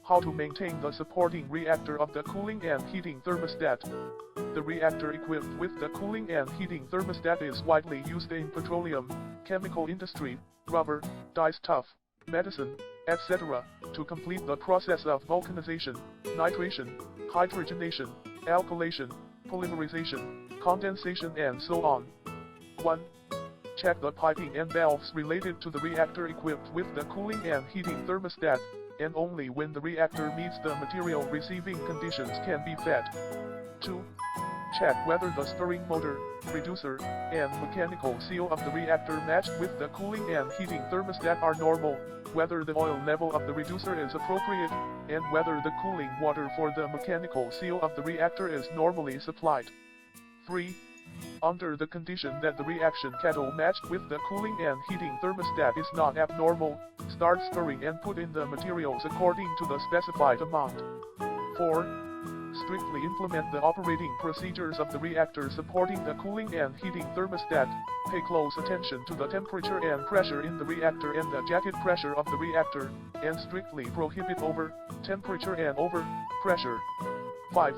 How to maintain the supporting reactor of the cooling and heating thermostat. The reactor equipped with the cooling and heating thermostat is widely used in petroleum, chemical industry, rubber, dyestuff, medicine, etc., to complete the process of vulcanization, nitration, hydrogenation, alkylation, polymerization, condensation and so on. 1. Check the piping and valves related to the reactor equipped with the cooling and heating thermostat, and only when the reactor meets the material receiving conditions can be fed. 2. Check whether the stirring motor, reducer, and mechanical seal of the reactor matched with the cooling and heating thermostat are normal, whether the oil level of the reducer is appropriate, and whether the cooling water for the mechanical seal of the reactor is normally supplied. 3. Under the condition that the reaction kettle matched with the cooling and heating thermostat is not abnormal, start stirring and put in the materials according to the specified amount. 4. Strictly implement the operating procedures of the reactor supporting the cooling and heating thermostat. Pay close attention to the temperature and pressure in the reactor and the jacket pressure of the reactor, and strictly prohibit over-temperature and over-pressure. 5.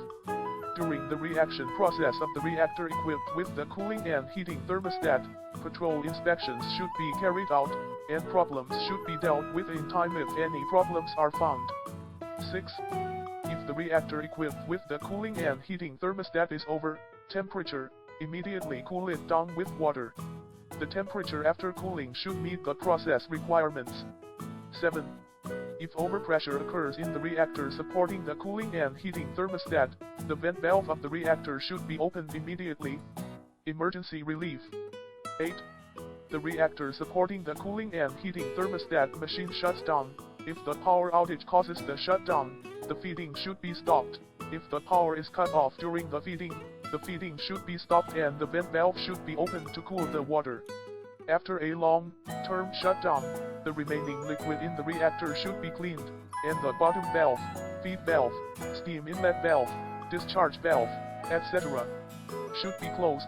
During the reaction process of the reactor equipped with the cooling and heating thermostat, patrol inspections should be carried out, and problems should be dealt with in time if any problems are found. 6. If the reactor equipped with the cooling and heating thermostat is over temperature, immediately cool it down with water. The temperature after cooling should meet the process requirements. 7. If overpressure occurs in the reactor supporting the cooling and heating thermostat, the vent valve of the reactor should be opened immediately. Emergency relief. 8. The reactor supporting the cooling and heating thermostat machine shuts down. If the power outage causes the shutdown, the feeding should be stopped. If the power is cut off during the feeding should be stopped and the vent valve should be opened to cool the water. After a long-term shutdown, the remaining liquid in the reactor should be cleaned, and the bottom valve, feed valve, steam inlet valve, discharge valve, etc. should be closed.